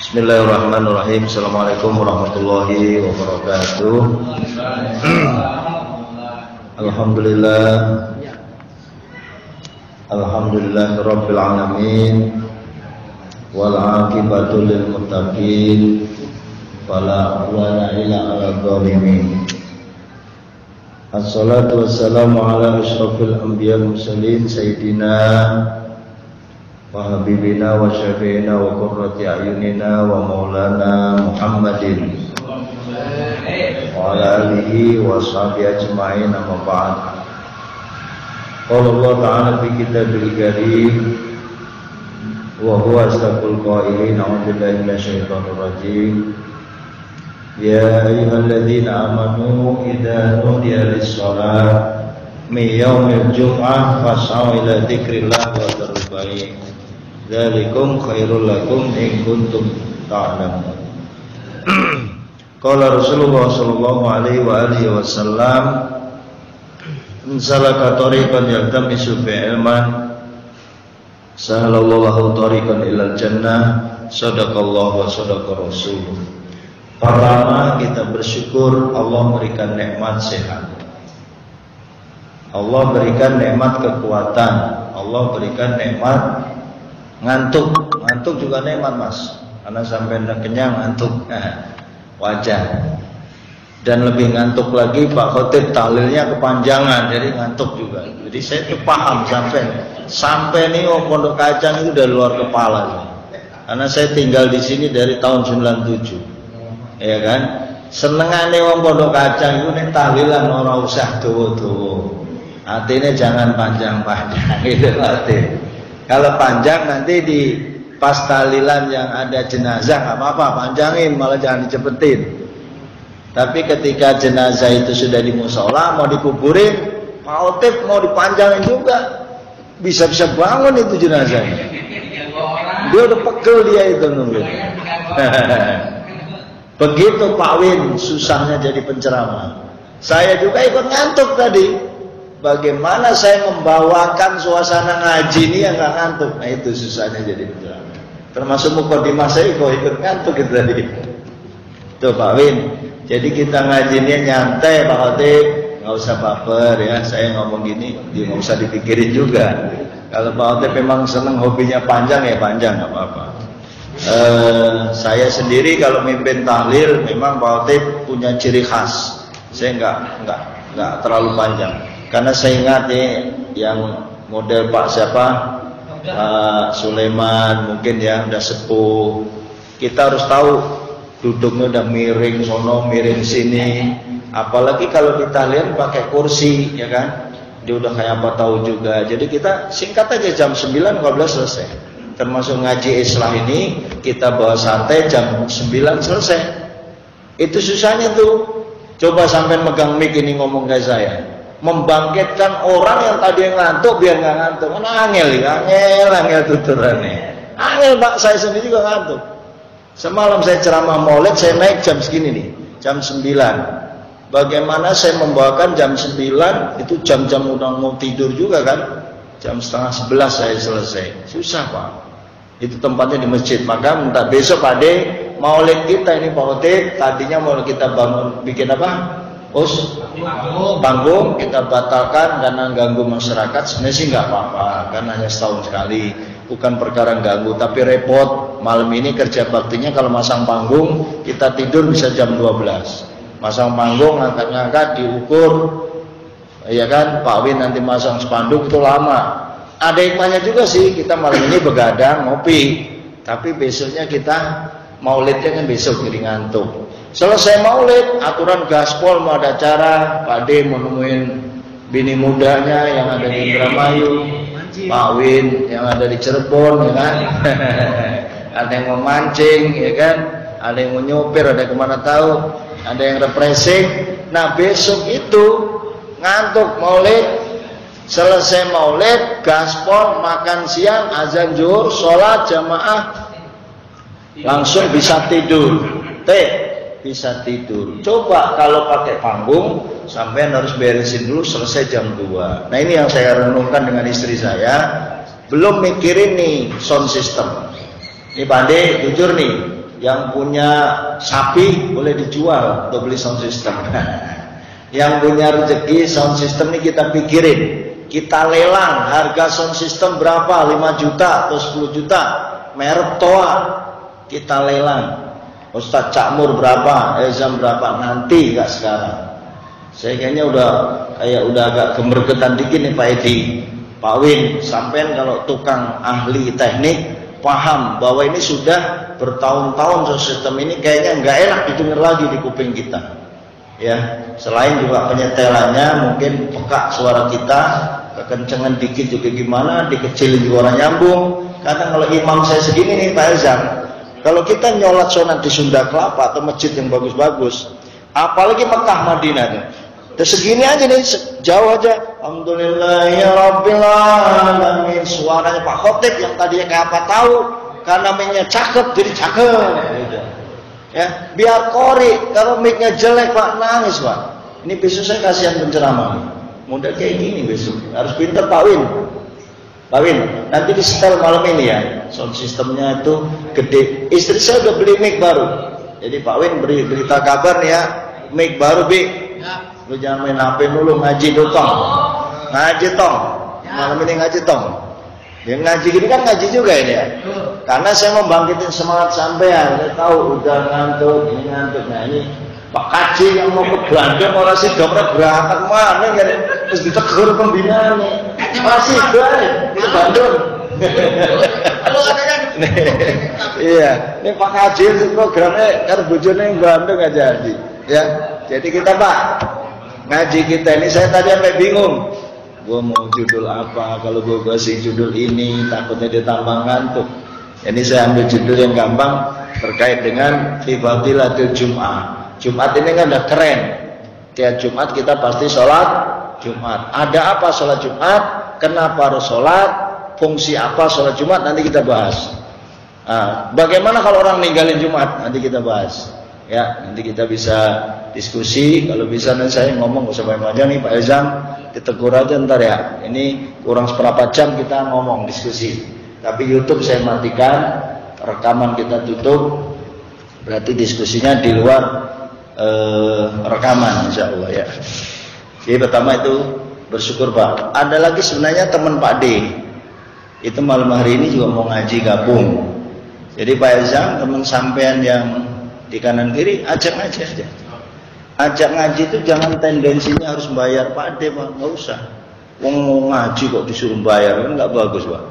Bismillahirrahmanirrahim. Assalamualaikum warahmatullahi wabarakatuh. Alhamdulillah. Alhamdulillahirabbil alamin. Wal 'aqibatu lil muttaqin. Wala 'udwana illa 'alal zalimin. Assalatu wassalamu ala asyrafil anbiya'il mursalin sayyidina wa habibina wa syafi'ina wa qurrati a'yunina wa maulana Muhammadin wa ala alihi wa sahbihi ajma'in, amma ba'd. Qala Allah ta'ala fi kitabil karim wa huwa asdaqul qailin, a'udzu billahi minasyaitonir rajim. Ya ayyuhalladzina amanu idza nudiya lis-shalah min yaumil jum'ah fas'au ila dzikrillah wa dzarul bai'. Dzalikum khairul lakum in kuntum ta'lamun. Qala Rasulullah sallallahu alaihi wa alihi wasallam, "Salaka tariqan yaltamisu fi ilman, sahalallahu tariqan ilal jannah." Shadaqallahu wa shadaqa rasuluh. Pertama, kita bersyukur Allah memberikan nikmat sehat. Allah berikan nikmat kekuatan. Allah berikan nikmat ngantuk juga nikmat, Mas. Karena sampai kenyang ngantuk, wajar. Dan lebih ngantuk lagi Pak Khotib tahlilnya kepanjangan, jadi ngantuk juga. Jadi saya tuh paham sampai nih Pondok Kacang itu udah luar kepala. Karena saya tinggal di sini dari tahun 97, ya kan. Senengane wong Pondok Kacang itu nek tahlilan ora usah dawa-dawa. Artinya jangan panjang-panjang itu artinya. Kalau panjang nanti di pas tahlilan yang ada jenazah nggak apa-apa, panjangin, malah jangan dicepetin. Tapi ketika jenazah itu sudah di musola mau dikuburin, Pak Otip mau dipanjangin juga, bisa-bisa bangun itu jenazahnya. Dia udah pegel dia itu nunggu. Begitu Pak Win susahnya jadi penceramah. Saya juga ikut ngantuk tadi. Bagaimana saya membawakan suasana ngaji ini yang gak ngantuk? Nah itu susahnya jadi penceramah. Termasuk mukadimah saya kok ikut ngantuk gitu tadi. Tuh Pak Win. Jadi kita ngajinya nyantai Pak Khotib, nggak usah baper ya. Saya ngomong gini, dia nggak usah dipikirin juga. Kalau Pak Khotib memang seneng hobinya panjang ya panjang, nggak apa-apa. Saya sendiri kalau mimpin tahlil memang Pak Khotib punya ciri khas. Saya nggak terlalu panjang. Karena saya ingat yang model Pak siapa, Pak Sulaiman mungkin ya udah sepuh. Kita harus tahu duduknya udah miring sono miring sini. Apalagi kalau kita lihat pakai kursi ya kan, dia udah kayak apa tahu juga. Jadi kita singkat aja jam 9 15 selesai. Termasuk ngaji Islah ini kita bawa santai jam 9 selesai. Itu susahnya tuh. Coba sampai megang mic ini ngomong kayak saya. Membangkitkan orang yang tadi yang ngantuk biar nggak ngantuk. Mana angel tuturannya. Angel Pak, saya sendiri juga ngantuk. Semalam saya ceramah maulid, saya naik jam segini nih, jam 9. Bagaimana saya membawakan jam 9, itu jam-jam udah mau tidur juga kan. Jam setengah 11 saya selesai. Susah Pak. Itu tempatnya di masjid. Maka minta besok Pak De, maulid kita ini Pak Khotib, tadinya mau kita bangun bikin apa? Panggung kita batalkan karena ganggu masyarakat. Sebenarnya sih nggak apa-apa, karena hanya setahun sekali, bukan perkara ganggu, tapi repot. Malam ini kerja baktinya kalau masang panggung, kita tidur bisa jam 12. Masang panggung, ngangkat-ngangkat, diukur, ya kan. Pak Win nanti masang spanduk itu lama. Ada hikmahnya juga sih, kita malam ini begadang, ngopi, tapi besoknya kita maulidnya kan besok jadi ngantuk. Selesai maulid, aturan gaspol mau ada acara, Pak D mau nemuin bini mudanya yang ada di Indramayu, Pak Win yang ada di Cirebon, ya kan? Ada yang memancing, ya kan? Ada yang mau nyopir, ada yang kemana tahu, ada yang refreshing. Nah besok itu ngantuk maulid, selesai maulid, gaspol, makan siang, azan zuhur, sholat jamaah, langsung bisa tidur. Bisa tidur. Coba kalau pakai panggung, sampean harus beresin dulu selesai jam 2. Nah ini yang saya renungkan dengan istri saya. Belum mikirin nih sound system. Ini Pak De, jujur nih, Yang punya sapi boleh dijual untuk beli sound system. Yang punya rezeki sound system ini kita pikirin. Kita lelang harga sound system berapa? 5 juta atau 10 juta. Merek Toa. Kita lelang. Ustadz Cakmur berapa? Ezam berapa? Nanti, gak sekarang. Saya kayaknya udah agak gemergetan dikit nih Pak Edi. Pak Win, sampean kalau tukang ahli teknik paham bahwa ini sudah bertahun-tahun sistem ini kayaknya nggak enak didengar lagi di kuping kita. Ya, selain juga penyetelannya mungkin peka suara kita, kekencengan dikit juga gimana, dikecilin juga orang nyambung. Karena kalau imam saya segini nih Pak Ezam, kalau kita nyolat sunat di Sunda Kelapa atau masjid yang bagus-bagus, apalagi Mekah Madinah nih, terus segini aja nih, jauh aja. Alhamdulillahirrabbilalamin. Suaranya Pak Khotib yang tadinya kayak apa tahu, karena mic-nya cakep jadi cakep. Gitu. Ya, biar kori. Kalau mic-nya jelek Pak nangis Pak. Ini besok saya kasihan penceramah nih. Model kayak gini besok. Harus pinter Pak Win. Pak Win, nanti di setel malam ini ya. Sound systemnya itu gede. Istri saya udah beli mic baru. Jadi Pak Win berita kabar nih ya, mic baru Bi. Lu jangan main HP dulu, ngaji dulu tong. Ngaji tong. Malam ini ngaji tong. Yang ngaji gini kan ngaji juga ini ya. Karena saya mau bangkitin semangat sampean. Saya tahu udah ngantuk, ini ngantuk. Nah ini Pak Kaji yang mau ke Bandung, orang sih dokter berangkat mana kan? Terus ditegur pembinaan nih. Masih baik ke Bandung. Iya, ini Pak Kaji itu programnya karena bojone yang Bandung aja jadi. Ya, jadi kita Pak ngaji kita ini saya tadi sampai bingung. Gue mau judul apa? Kalau gue kasih judul ini takutnya dia tambah ngantuk. Ini saya ambil judul yang gampang terkait dengan Fadilatul Jum'ah. Jumat ini kan udah keren. Tiap Jumat kita pasti sholat Jumat. Ada apa sholat Jumat? Kenapa harus sholat? Fungsi apa sholat Jumat? Nanti kita bahas. Nah, bagaimana kalau orang ninggalin Jumat? Nanti kita bahas. Ya, nanti kita bisa diskusi. Kalau bisa nanti saya ngomong gak usah banyak-banyak nih Pak Ezam, ditegur aja ntar ya. Ini kurang seperempat jam kita ngomong diskusi. Tapi YouTube saya matikan, rekaman kita tutup. Berarti diskusinya di luar rekaman, insya Allah ya. Jadi pertama itu bersyukur Pak. Ada lagi sebenarnya teman Pak D. Itu malam hari ini juga mau ngaji gabung. Jadi Pak Ezam, teman sampean yang di kanan kiri, ajak ngaji aja. Ajak ngaji itu jangan tendensinya harus bayar Pak D, Pak. Nggak usah. Wong mau ngaji kok disuruh bayar, kan nggak bagus Pak.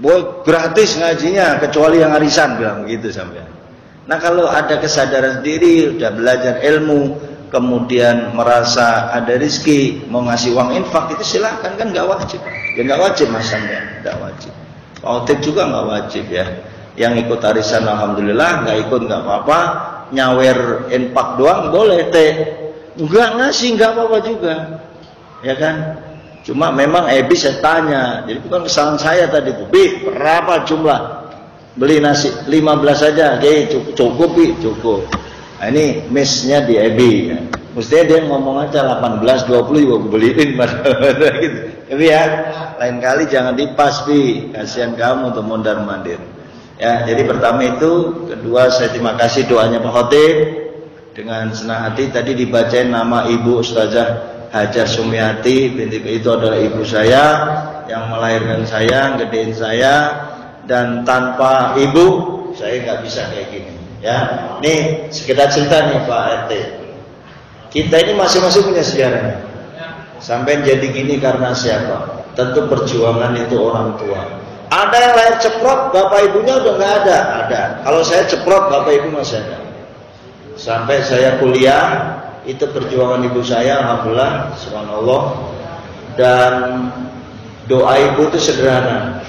Boy, gratis ngajinya, kecuali yang arisan, bilang begitu sampean. Nah kalau ada kesadaran diri, udah belajar ilmu, kemudian merasa ada rezeki, mau ngasih uang infak, itu silakan, kan nggak wajib. Ya nggak wajib Mas sampean, nggak wajib. Pak Otip juga nggak wajib ya. Yang ikut arisan alhamdulillah, nggak ikut nggak apa-apa. Nyawer infak doang boleh teh, nggak ngasih nggak apa-apa juga, ya kan? Cuma memang Ebi saya tanya, jadi bukan kesalahan saya tadi tuh, Bi berapa jumlah beli nasi 15 saja, oke cukup Bi cukup. Nah, ini miss-nya di Ebi, ya. Mestinya dia ngomong aja 18, 20 juga beliin gitu. Tapi ya lain kali jangan dipas Bi, kasihan kamu untuk mondar mandir. Ya, jadi pertama itu, kedua saya terima kasih doanya Pak Khotib dengan senang hati. Tadi dibacain nama Ibu Ustazah Hajar Sumiati binti, itu adalah ibu saya yang melahirkan saya, gedein saya, dan tanpa ibu saya nggak bisa kayak gini. Ya, nih sekedar cerita nih Pak RT. Kita ini masing-masing punya sejarahnya. Sampai jadi gini karena siapa? Tentu perjuangan itu orang tua. Ada yang lahir ceprot, bapak ibunya udah nggak ada. Ada. Kalau saya ceprot, bapak ibu masih ada. Sampai saya kuliah, itu perjuangan ibu saya, alhamdulillah, subhanallah. Dan doa ibu itu sederhana.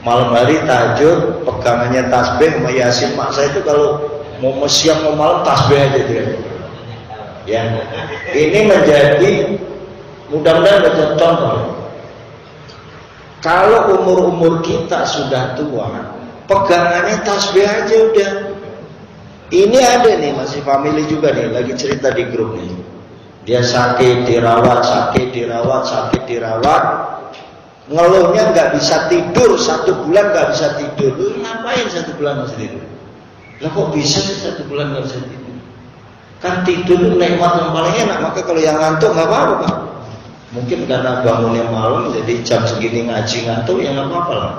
Malam hari tahajud, pegangannya tasbih sama yasin. Mak saya itu kalau mau siang mau malam tasbih aja dia. Ya, ini menjadi mudah-mudahan menjadi contoh. Kalau umur-umur kita sudah tua, pegangannya tasbih aja udah. Ini ada nih, masih family juga nih, lagi cerita di grup nih. Dia sakit, dirawat, sakit, dirawat, sakit, dirawat. Ngeluhnya nggak bisa tidur, 1 bulan nggak bisa tidur. Lu ngapain 1 bulan masih tidur? Lah kok bisa sih 1 bulan nggak bisa tidur? Kan tidur itu nikmat yang paling enak. Maka kalau yang ngantuk nggak apa-apa Pak. Mungkin karena bangunnya malam, jadi jam segini ngaji ngantuk ya nggak apa-apa lah.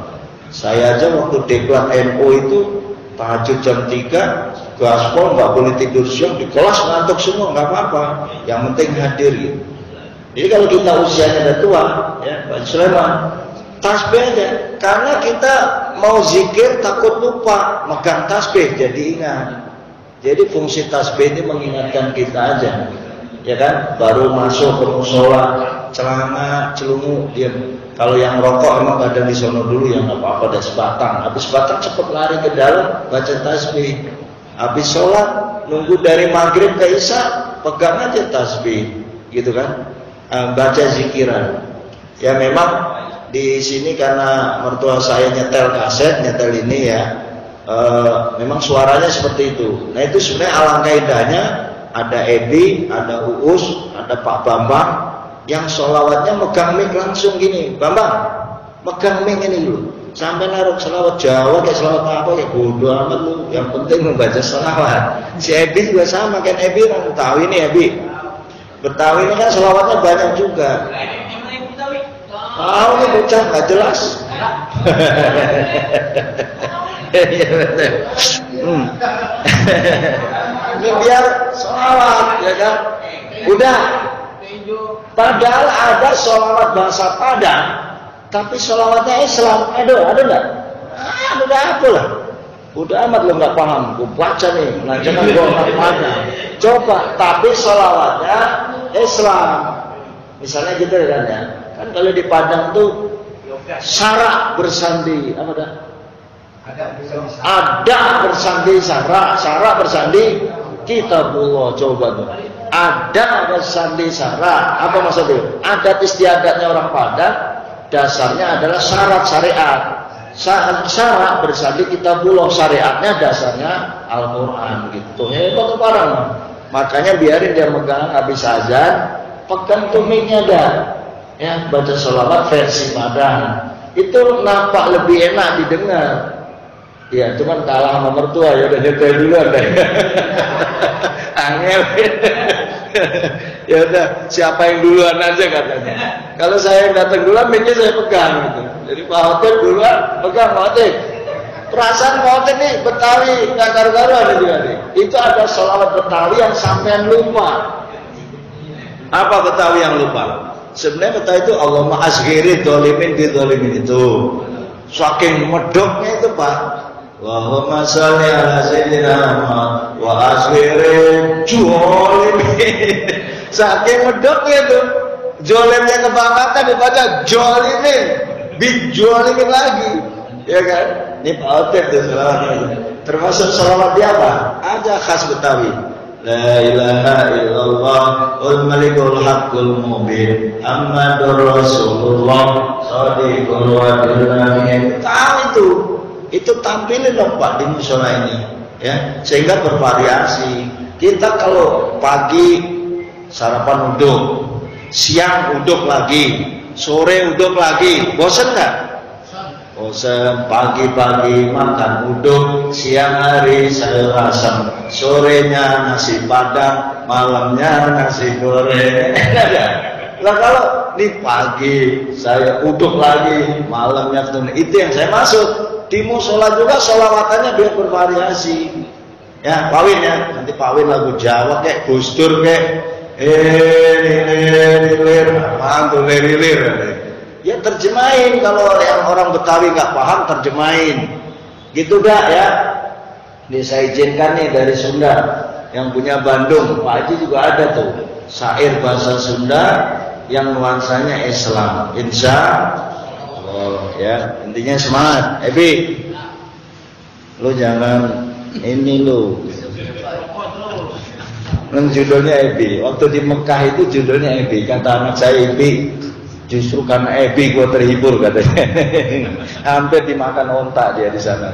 Saya aja waktu deklat NU itu tahajud jam 3, gaspol nggak boleh tidur siang, di kelas ngantuk semua nggak apa-apa. Yang penting hadir gitu. Jadi kalau kita usianya udah tua, ya Pak Sulaiman, tasbih aja. Karena kita mau zikir takut lupa, megang tasbih jadi ingat. Jadi fungsi tasbih ini mengingatkan kita aja, ya kan? Baru masuk ke musola, celana, celungu, diam. Kalau yang rokok emang ada di sono dulu ya nggak apa-apa, ada sebatang. Habis batang cepet lari ke dalam, baca tasbih. Habis sholat, nunggu dari maghrib ke isya, pegang aja tasbih, gitu kan? Baca zikiran. Ya memang di sini karena mertua saya nyetel kaset, nyetel ini ya. Memang suaranya seperti itu. Nah itu sebenarnya alangkah indahnya ada Edi, ada Uus, ada Pak Bambang yang sholawatnya megang mic langsung gini. Bambang, megang mic ini dulu. Sampai naruh sholawat Jawa kayak sholawat apa kayak bodoh amat lu. Yang penting membaca sholawat. Si Edi juga sama kan, Edi orang Betawi nih Edi. Betawi ini kan sholawatnya banyak juga. Tahu nih bocah nggak jelas. Iya betul. Ini biar sholawat ya kan. Udah. Padahal ada sholawat bahasa Padang, tapi sholawatnya Islam. Ada nggak? Udah apa lah. Udah amat lo nggak paham. Gue baca nih, jangan gue nggak Padang. Coba, tapi sholawatnya Islam. Misalnya gitu kan ya. Kan kalau di Padang tuh syarak bersandi apa dah? Ada bersandi syarak bersandi kitabullah. Coba tuh. Ada bersandi syarak. Apa maksudnya? Adat istiadatnya orang Padang dasarnya adalah syarat syariat. Syarak bersandi kitabullah, syariatnya dasarnya Al-Qur'an gitu. Hebat tuh orang. Makanya biarin dia megang habis azan, pegang tumiknya dah. Ya, baca sholawat versi Padang. Itu nampak lebih enak didengar. Ya, cuman kalah sama mertua ya udah nyetel duluan deh. Angel. Ya udah, siapa yang duluan aja katanya. Kalau saya yang datang duluan, mic-nya saya pegang gitu. Jadi Pak Hotel duluan, pegang Pak Hotel. Perasaan Pak Hotel nih Betawi, nggak karu-karu ada juga nih. Itu ada sholawat Betawi yang sampean lupa. Apa Betawi yang lupa? Sebenarnya Betawi itu Allahumma asghiri dzalimin bi dzalimin itu. Saking medoknya itu Pak. Allahumma sholli ala sayyidina Muhammad wa asghiri dzalimin. Saking medoknya itu. Jolimnya kebangkatan dibaca jolimin, bijolimin lagi, ya kan? Ini Pak Hotel tuh salawatnya. Termasuk salawat dia apa? Ada khas Betawi. La ilaha illallah wal malikul haqqul mubin Muhammadur Rasulullah shadiqul wadil amin. Tahu itu tampilin dong Pak di mushola ini, ya, sehingga bervariasi. Kita kalau pagi sarapan uduk, siang uduk lagi, sore uduk lagi, bosan nggak? Bosan. Pagi-pagi makan uduk, siang hari sayur asam, sorenya nasi padang, malamnya nasi goreng. Lah kalau di pagi saya uduk lagi, malamnya tuna, itu yang saya maksud. Di musola juga sholawatannya biar bervariasi. Ya, Pak Win ya, nanti Pak Win lagu Jawa kayak Gus Dur kayak lilir. Ya terjemahin, kalau yang orang Betawi nggak paham terjemahin. Gitu dah ya. Ini saya izinkan nih dari Sunda yang punya Bandung, Pak Haji juga ada tuh syair bahasa Sunda yang nuansanya Islam. Insya Allah ya. Intinya semangat. Ebi, lu jangan ini lu. Judulnya Ebi. Waktu di Mekah itu judulnya Ebi. Kata anak saya Ebi, justru karena Ebi gue terhibur katanya. Hampir dimakan onta dia di sana.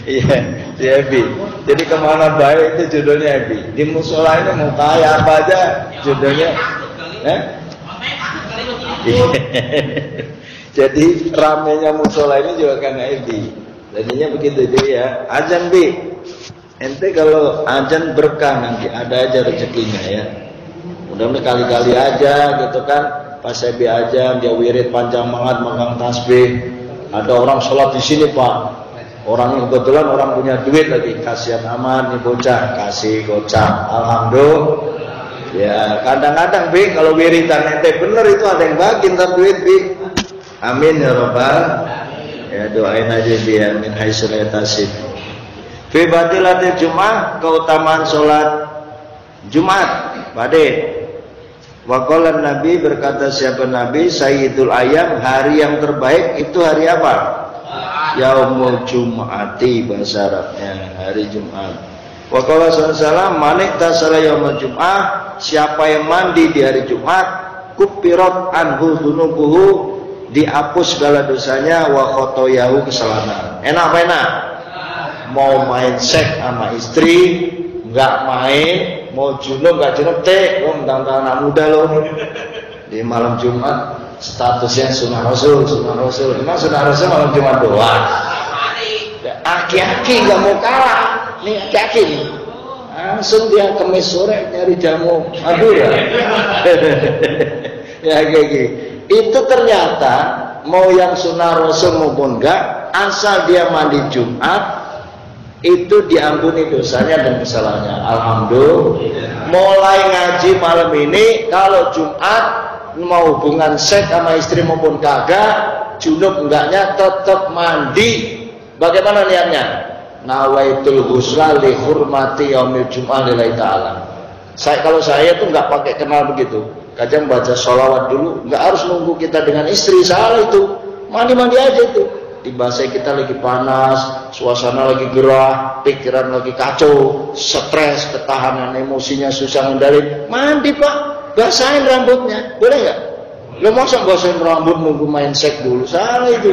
Iya, si Ebi. Jadi kemana baik itu judulnya Ebi. Di musola ini mau kaya apa aja judulnya. Jadi ramenya musola ini juga karena Ebi. Jadinya begitu itu ya. Azan Bi, ente kalau azan berkah nanti ada aja rezekinya ya. Mudah-mudahan kali-kali aja gitu kan. Pas saya bi azan dia wirid panjang banget megang tasbih. Ada orang sholat di sini Pak. Orang kebetulan orang punya duit lagi, kasihan amat nih bocah, kasih gocap. Alhamdulillah. Ya kadang-kadang Bi kalau wiridan ente bener itu ada yang bagi ntar duit Bi. Amin ya Rabbal. Ya doain aja dia min haitsu la yahtasib. Fi badilatil Jumat, keutamaan salat Jumat. Pade. Wa qala Nabi, berkata siapa Nabi, sayyidul ayyam, hari yang terbaik itu hari apa? Yaumul Jum'ati bahasa Arabnya, hari Jumat. Wa qala sallallahu man iktasala yaumul Jum'ah, siapa yang mandi di hari Jumat, kupirat anhu dzunubuhu, dihapus segala dosanya, wa khotoyahu, kesalahan. Enak apa enak? Mau main seks sama istri nggak main, mau junub nggak junub lo tentang anak muda lo di malam Jumat statusnya sunnah Rasul. Emang sunnah Rasul malam Jumat doang? Aki-aki nggak mau kalah nih, aki-aki nih langsung dia kemis sore nyari jamu. Aduh ya ya kayak gitu. Itu ternyata mau yang sunnah Rasul maupun enggak, asal dia mandi Jumat itu diampuni dosanya dan kesalahannya. Alhamdulillah. Mulai ngaji malam ini, kalau Jumat mau hubungan seks sama istri maupun kagak, junub enggaknya tetap mandi. Bagaimana niatnya? Nawaitul ghusla li hurmati yaumil Jum'ah lillahi ta'ala. Kalau saya tuh nggak pakai kenal begitu. Kadang baca sholawat dulu, nggak harus nunggu kita dengan istri, salah itu. Mandi-mandi aja itu. Di bahasa kita lagi panas, suasana lagi gerah, pikiran lagi kacau, stres, ketahanan emosinya susah mengendalikan. Mandi Pak, basahin rambutnya, boleh nggak? Lo masa basahin rambut nunggu main seks dulu, salah itu.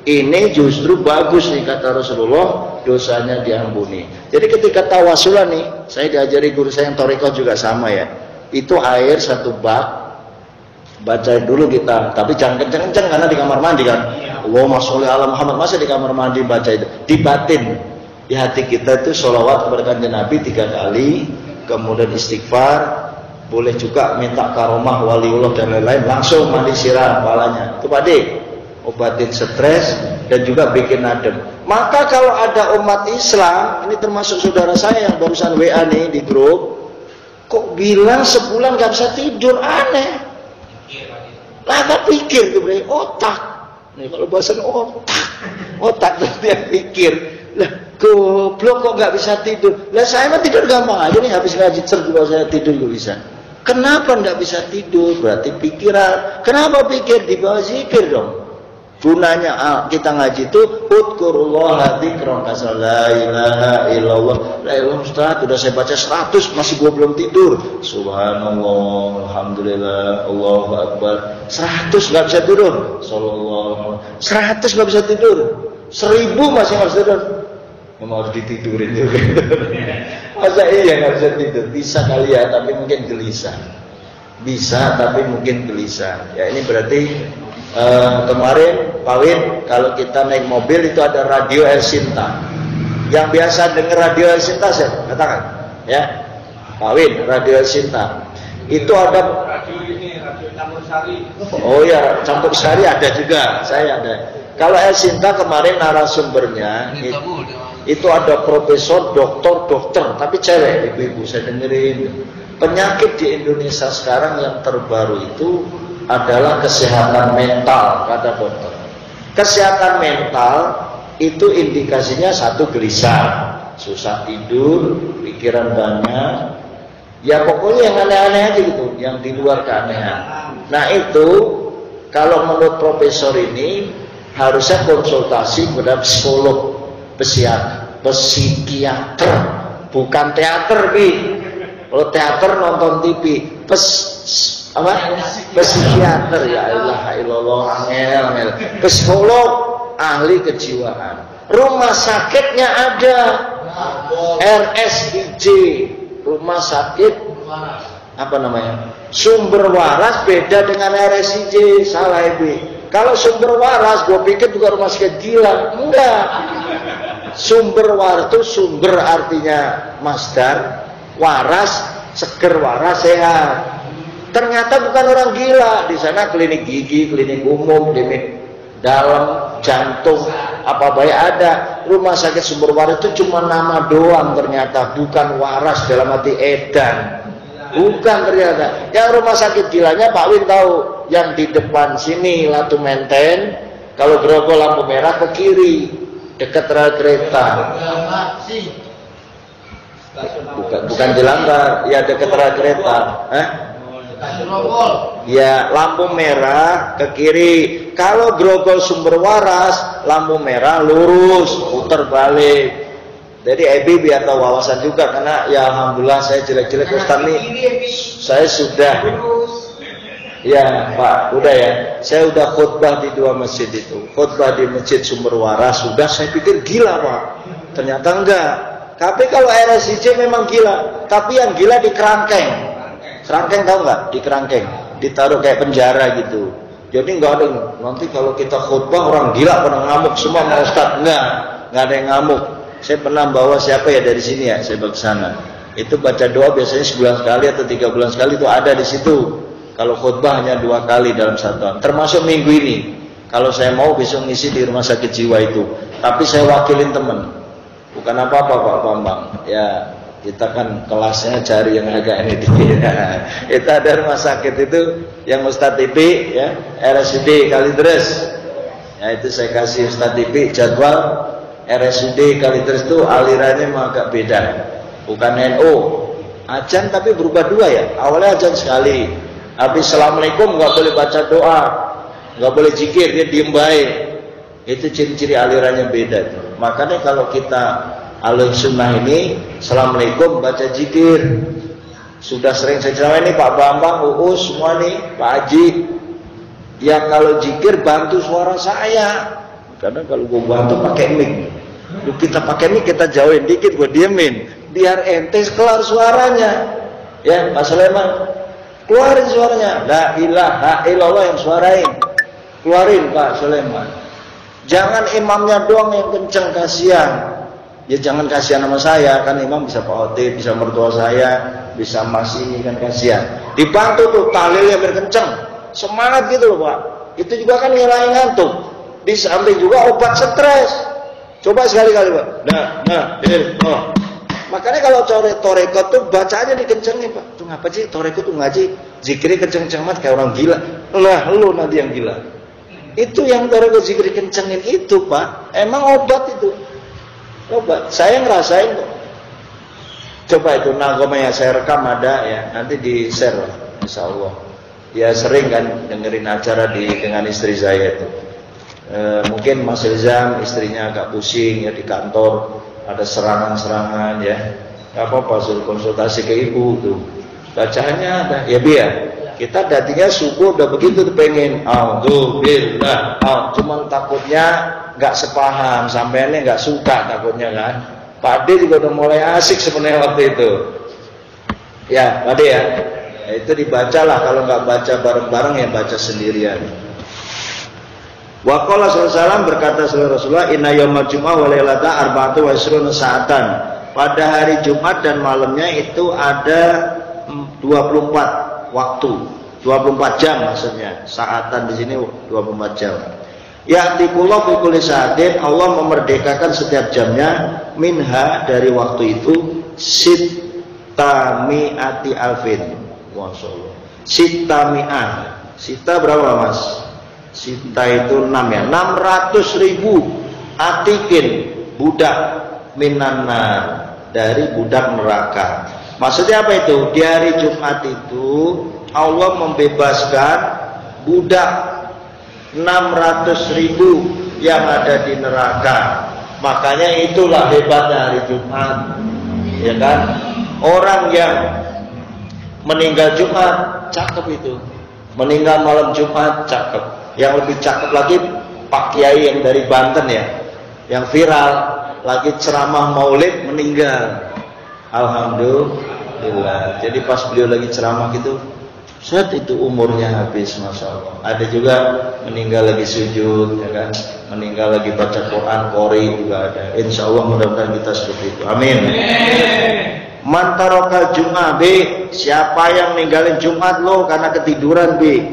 Ini justru bagus nih kata Rasulullah, dosanya diampuni. Jadi ketika tawasulan nih, saya diajari guru saya yang Thariqah juga sama ya. Itu air satu bak, bacain dulu kita, tapi jangan kenceng-kenceng karena di kamar mandi kan. Allahumma sholli ala Muhammad, masa di kamar mandi baca itu? Di batin, di hati kita itu sholawat kepada kanjeng Nabi 3 kali, kemudian istighfar, boleh juga minta karomah waliullah dan lain-lain, langsung mandi siram kepalanya. Itu Pak Dik, obatin stres dan juga bikin adem. Maka kalau ada umat Islam, ini termasuk saudara saya yang barusan WA nih di grup, kok bilang sebulan gak bisa tidur, aneh. Lah pikir tuh berarti otak. Nih kalau bahasa otak terus dia pikir. Lah goblok kok gak bisa tidur. Lah saya mah tidur gampang aja nih, habis ngaji juga saya tidur juga bisa. Kenapa gak bisa tidur? Berarti pikiran. Kenapa pikir? Di bawah zikir dong. Gunanya kita ngaji itu udzurullaha dzikran kasal la ilaha illallah. La ilaha Ustaz, udah saya baca 100 masih gua belum tidur. Subhanallah, alhamdulillah, Allahu akbar. 100 enggak bisa tidur. Sallallahu 100 enggak bisa tidur. 1000 masih enggak bisa tidur. Memang harus ditidurin juga. Masa iya enggak bisa tidur? Bisa kali ya, tapi mungkin gelisah. Bisa tapi mungkin gelisah. Ya ini berarti kemarin Pak Win, kalau kita naik mobil itu ada radio El Sinta. Yang biasa dengar radio El Sinta saya katakan, ya Pak Win, radio El Sinta. Itu ada radio ini, radio Campur Sari. Oh ya, Campur Sari ada juga, saya ada. Kalau El Sinta kemarin narasumbernya itu ada profesor, dokter, tapi cewek, ibu-ibu saya dengerin. Penyakit di Indonesia sekarang yang terbaru itu adalah kesehatan mental, kata dokter. Kesehatan mental itu indikasinya satu gelisah, susah tidur, pikiran banyak, ya pokoknya yang aneh-aneh aja gitu, yang di luar keanehan. Nah itu kalau menurut profesor ini harusnya konsultasi kepada psikolog, psikiater, bukan teater Bi. Kalau teater nonton TV, psikiater, ya Allah, angel. Psikolog, ahli kejiwaan. Rumah sakitnya ada, RSIJ, rumah sakit apa namanya? Sumber Waras beda dengan RSIJ, salah Ibu. Kalau Sumber Waras, gue pikir juga rumah sakit gila, enggak. Sumber waras itu sumber artinya masdar, waras, seger, waras, sehat. Ternyata bukan orang gila. Di sana klinik gigi, klinik umum, klinik dalam, jantung, apa baik ada. Rumah sakit sumber waras itu cuma nama doang ternyata, bukan waras dalam arti edan. Bukan ternyata. Yang rumah sakit gilanya Pak Win tahu, yang di depan sini Latu Menten, kalau Grogol lampu merah ke kiri, dekat rel kereta. Bukan di Langgar, ya dekat rel kereta. Ya lampu merah ke kiri. Kalau Grogol sumber waras, lampu merah lurus, putar balik. Jadi Ebi biar tahu wawasan juga, karena ya alhamdulillah saya jelek-jelek Ustaz nih. Saya sudah, ya Pak, udah ya. Saya udah khutbah di 2 masjid itu. Khutbah di masjid sumber waras sudah, saya pikir gila Pak. Ternyata enggak. Tapi kalau RSIC memang gila. Tapi yang gila di kerangkeng. Kerangkeng tahu nggak? Di kerangkeng, ditaruh kayak penjara gitu. Jadi enggak ada. Nanti kalau kita khutbah orang gila pada ngamuk semua sama Ustaz. Enggak ada yang ngamuk. Saya pernah bawa siapa ya dari sini ya, saya bawa ke sana. Itu baca doa biasanya sebulan sekali atau 3 bulan sekali itu ada di situ. Kalau khutbah hanya 2 kali dalam 1 tahun. Termasuk minggu ini. Kalau saya mau besok ngisi di rumah sakit jiwa itu. Tapi saya wakilin teman. Bukan apa-apa Pak Bambang. Ya kita kan kelasnya cari yang agak ini. Kita ada rumah sakit itu yang Ustadz TV ya, RSUD Kalideres. Ya itu saya kasih Ustadz TV jadwal. RSUD Kalideres itu alirannya memang agak beda, bukan NU. Ajan tapi berubah 2 ya. Awalnya ajan sekali, habis assalamualaikum nggak boleh baca doa, nggak boleh zikir, dia diem baik. Itu ciri-ciri alirannya beda. Makanya kalau kita Ahlus Sunnah ini, assalamualaikum baca zikir. Sudah sering saya cerita ini Pak Bambang, Uus semua nih, Pak Haji. Yang kalau zikir bantu suara saya. Karena kalau gue bantu pakai mic, kita pakai mic kita jauhin dikit, gue diemin, biar ente keluar suaranya. Ya Pak Sulaiman, keluarin suaranya. La ilaha illallah yang suarain, keluarin Pak Sulaiman. Jangan imamnya doang yang kenceng, kasihan. Ya jangan kasihan sama saya, kan imam bisa Pak Oti, bisa mertua saya, bisa Mas ini kan kasihan. Dibantu tuh tahlilnya biar kenceng, semangat gitu loh Pak. Itu juga kan ngilangin ngantuk. Di samping juga obat stres. Coba sekali-kali Pak. Makanya kalau toreko tuh bacaannya dikencengin Pak. Tuh ngapa sih toreko tuh ngaji zikirnya kenceng-kenceng banget kayak orang gila. Lah lu nanti yang gila. Itu yang toreko zikir kencengin itu Pak. Emang obat itu. Obat. Saya ngerasain kok. Coba itu nagomanya saya rekam ada ya. Nanti di share lah. Insya Allah. Ya sering kan dengerin acara dengan istri saya itu. Mungkin Mas Ilzam istrinya agak pusing ya di kantor, ada serangan-serangan ya, nggak apa-apa suruh konsultasi ke ibu tuh, bacaannya ada ya biar kita datinya subuh udah begitu tuh pengen alhamdulillah, cuman takutnya nggak sepaham, sampainya nggak suka takutnya kan. Pak D juga udah mulai asik sebenarnya waktu itu ya Pak D ya, itu dibacalah, kalau nggak baca bareng-bareng ya baca sendirian. Waqala sallallahu berkata Rasulullah, inna yaumal jum'ah wa lailata arba'atu wa isruna sa'atan. Pada hari Jumat dan malamnya itu ada 24 waktu, 24 jam maksudnya. Saatan di sini 24 jam. Ya'tikullahu fi kulli sa'atin, Allah memerdekakan setiap jamnya minha dari waktu itu sittami'ati alfin. Masyaallah. Sittami'ah. Sita berapa Mas? Sita itu 6 ya, 600.000 atikin budak minanar, dari budak neraka. Maksudnya apa itu? Di hari Jumat itu Allah membebaskan budak 600.000 yang ada di neraka. Makanya itulah hebatnya hari Jumat, ya kan? Orang yang meninggal Jumat cakep itu, meninggal malam Jumat cakep. Yang lebih cakep lagi Pak Kiai yang dari Banten ya, yang viral lagi ceramah maulid meninggal. Alhamdulillah. Jadi pas beliau lagi ceramah gitu, Set itu umurnya habis, masya Allah. Ada juga meninggal lagi sujud, ya kan? Meninggal lagi baca Quran, qori juga ada. Insya Allah mudah-mudahan kita seperti itu. Amin. Man tarokal Jum'ah B, siapa yang ninggalin Jumat lo karena ketiduran B,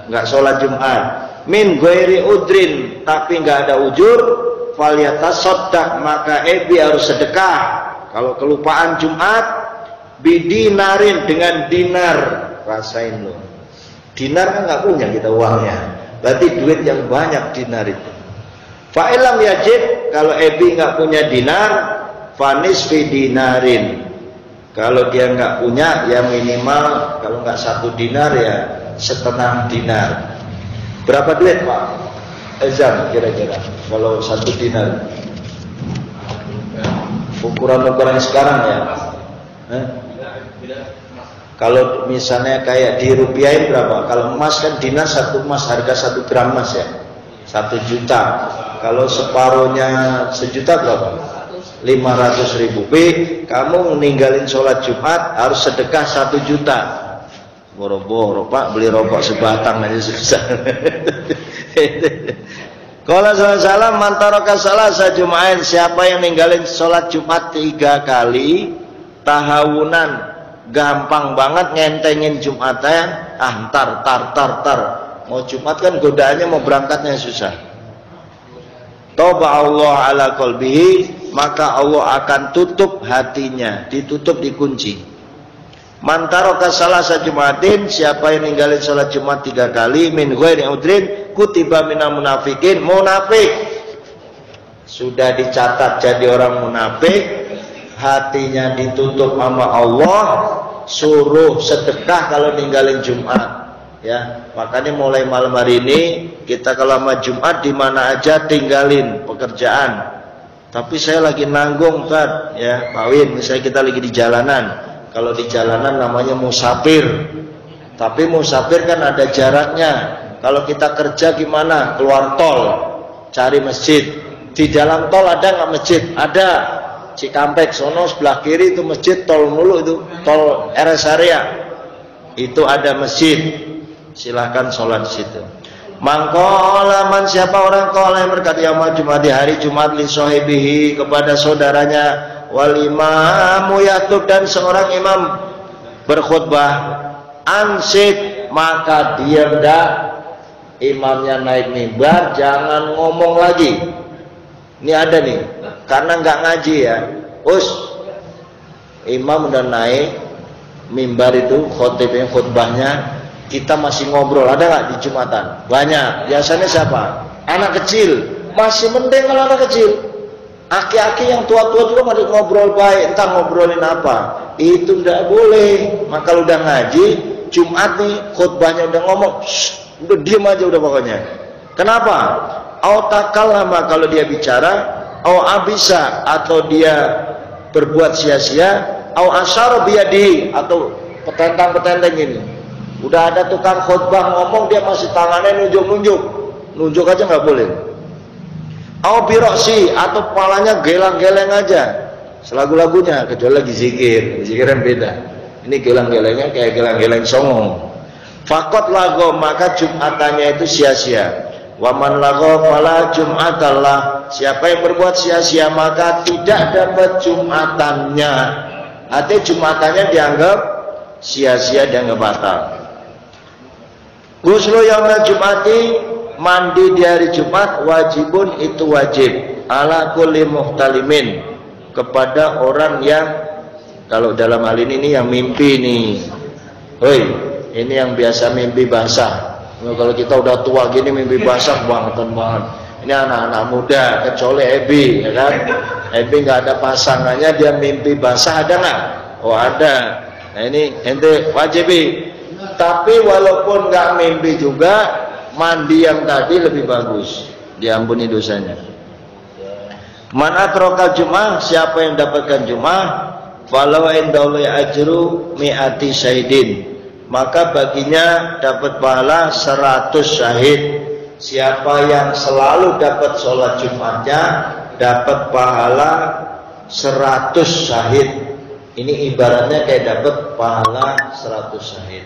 nggak sholat Jumat. Min ghairi udrin, tapi nggak ada ujur, falyatasaddaq, maka Ebi harus sedekah. Kalau kelupaan Jumat, bidinarin, dengan dinar. Rasain lo, dinar kan nggak punya kita uangnya, berarti duit yang banyak dinar itu. Fa'ilam yajib, kalau Ebi nggak punya dinar, fanis bidinarin. Kalau dia nggak punya, ya minimal kalau nggak 1 dinar ya setengah dinar. Berapa duit Pak Ezan kira-kira kalau 1 dinar? Ukuran-ukuran sekarang ya. Kalau misalnya kayak dirupiahin berapa? Kalau emas kan dinar 1 emas, harga 1 gram emas ya 1 juta. Kalau separuhnya sejuta berapa? 500.000. B, kamu meninggalin sholat Jumat harus sedekah 1 juta. Boro-boro Pak, beli rokok sebatang aja susah. Kalau salam mantaraka salah Jumain, siapa yang ninggalin sholat Jumat 3 kali tahawunan, gampang banget ngentengin Jumatan, tar. Mau Jumat kan godaannya mau berangkatnya susah. Toba Allah ala qalbihi, maka Allah akan tutup hatinya, ditutup, dikunci. Mantaraka salasa Jumatin, siapa yang ninggalin salat Jumat 3 kali, min ghairi udrin, kutiba minal munafikin, munafik. Sudah dicatat jadi orang munafik, hatinya ditutup sama Allah, suruh sedekah kalau ninggalin Jumat. Ya, makanya mulai malam hari ini kita kalau sama Jumat di mana aja tinggalin pekerjaan. Tapi saya lagi nanggung kan, ya Pak Win, misalnya kita lagi di jalanan. Kalau di jalanan namanya musafir. Tapi musafir kan ada jaraknya. Kalau kita kerja gimana? Keluar tol, cari masjid. Di dalam tol ada nggak masjid? Ada. Cikampek sono sebelah kiri itu masjid, tol mulu itu, tol RS area. Itu ada masjid. Silahkan sholat di situ. Mangkola man, siapa orang kola yang berkata yaumul Jumat, di hari Jumat, li sohibihi, kepada saudaranya, wal imamu yatub, dan seorang imam berkhutbah, ansit, maka diam dah. Imamnya naik mimbar, jangan ngomong lagi. Ini ada nih, karena nggak ngaji ya. Imam udah naik mimbar itu, khutbahnya, kita masih ngobrol. Ada nggak di Jumatan? Banyak. Biasanya siapa? Anak kecil. Masih mending kalau anak kecil. Aki-aki yang tua-tua juga masih ngobrol baik. Entah ngobrolin apa. Itu tidak boleh. Maka kalau udah ngaji, Jumat nih khutbahnya udah ngomong, udah diem aja udah pokoknya. Kenapa? Au takallama, kalau dia bicara, au abisa, atau dia berbuat sia-sia, au asyara biyadihi, atau petentang-petenteng ini. Udah ada tukang khutbah ngomong, dia masih tangannya nunjuk aja nggak boleh. Au biroksi, atau kepalanya geleng-geleng aja, selagu-lagunya, kecuali lagi zikiran beda. Ini geleng-gelengnya kayak geleng-geleng songong. Fakot lago, maka Jumatannya itu sia-sia. Waman lago fala Jumatallah, siapa yang berbuat sia-sia maka tidak dapat Jumatannya. Artinya Jumatannya dianggap sia-sia, dianggap batal. Ghuslu yaumil Jum'ati, mandi di hari Jumat, wajibun, itu wajib, ala kulli muhtalimin, kepada orang yang, kalau dalam hal ini yang mimpi nih. Hoi, ini yang biasa mimpi basah. Kalau kita udah tua gini mimpi basah banget. Ini anak-anak muda, kecuali Ebi, ya kan? Ebi nggak ada pasangannya, dia mimpi basah, ada nggak? Oh ada. Nah ini ente wajib. Tapi walaupun nggak mimpi juga, mandi yang tadi lebih bagus, diampuni dosanya. Man atrokal Jum'ah, siapa yang dapatkan Jum'ah, falau indallahi ajru mi'ati syahidin, maka baginya dapat pahala 100 syahid. Siapa yang selalu dapat sholat Jumatnya dapat pahala 100 syahid. Ini ibaratnya kayak dapat pahala 100 syahid.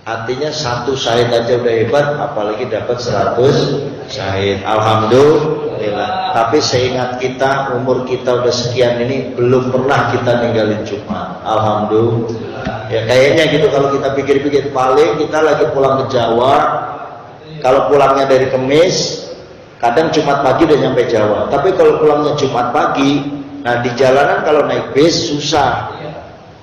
Artinya 1 syahid aja udah hebat, apalagi dapat 100 syahid. Alhamdulillah. Tapi seingat kita, umur kita udah sekian ini, belum pernah kita ninggalin Jumat. Alhamdulillah. Ya kayaknya gitu kalau kita pikir-pikir, paling kita lagi pulang ke Jawa, kalau pulangnya dari Kemis, kadang Jumat pagi udah nyampe Jawa. Tapi kalau pulangnya Jumat pagi, nah di jalanan kalau naik bis susah.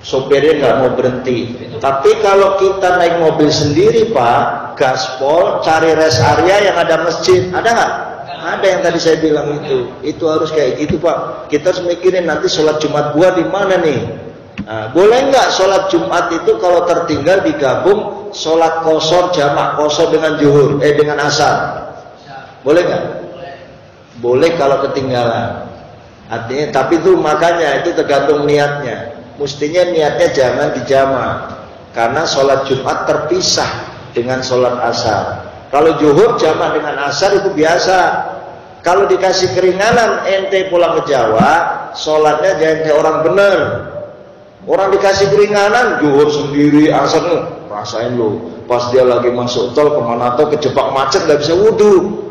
Sopirnya nggak mau berhenti. Tapi kalau kita naik mobil sendiri Pak, gaspol, cari rest area yang ada masjid, ada nggak? Ada yang tadi saya bilang itu harus kayak gitu Pak. Kita harus mikirin nanti sholat Jumat gua di mana nih? Nah, boleh nggak sholat Jumat itu kalau tertinggal digabung sholat qashar jamak qashar dengan zuhur, dengan asar? Boleh nggak? Boleh kalau ketinggalan. Artinya, tapi itu makanya itu tergantung niatnya. Mestinya niatnya jangan dijamak, karena sholat Jumat terpisah dengan sholat asar. Kalau zuhur jamak dengan asar itu biasa. Kalau dikasih keringanan ente pulang ke Jawa, sholatnya jangan kayak orang bener. Orang dikasih keringanan zuhur sendiri, asar rasain lo. Pas dia lagi masuk tol kemana tol kejebak macet nggak bisa wudhu.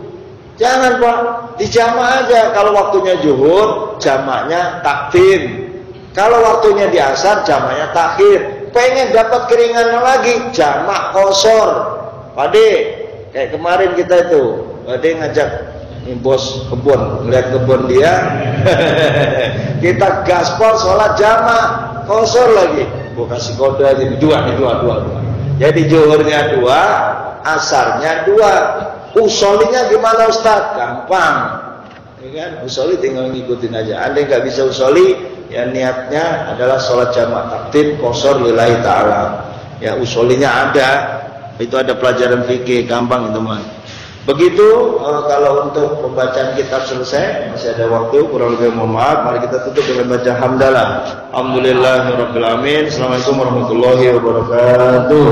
Jangan Pak, dijamak aja. Kalau waktunya zuhur, jamaknya takdim. Kalau waktunya di asar, jamaknya takhir. Pengen dapat keringanan lagi, jamak qashar. Pade, kayak kemarin kita itu, Pade ngajak nih bos kebun, ngeliat kebun dia. Kita gaspol sholat jamak qashar lagi. Gua kasih kode aja dua. Jadi zuhurnya 2, asarnya 2. Usolinya gimana Ustaz? Gampang. Ya kan? Usoli tinggal ngikutin aja. Anda nggak bisa usoli, ya niatnya adalah sholat jamak takdim qashar lillahi ta'ala. Ya usolinya ada, itu ada pelajaran fikih, gampang teman. Begitu kalau untuk pembacaan kitab selesai, masih ada waktu, kurang lebih mohon maaf. Mari kita tutup dengan baca hamdalah. Alhamdulillahirabbil alamin. Assalamualaikum warahmatullahi wabarakatuh.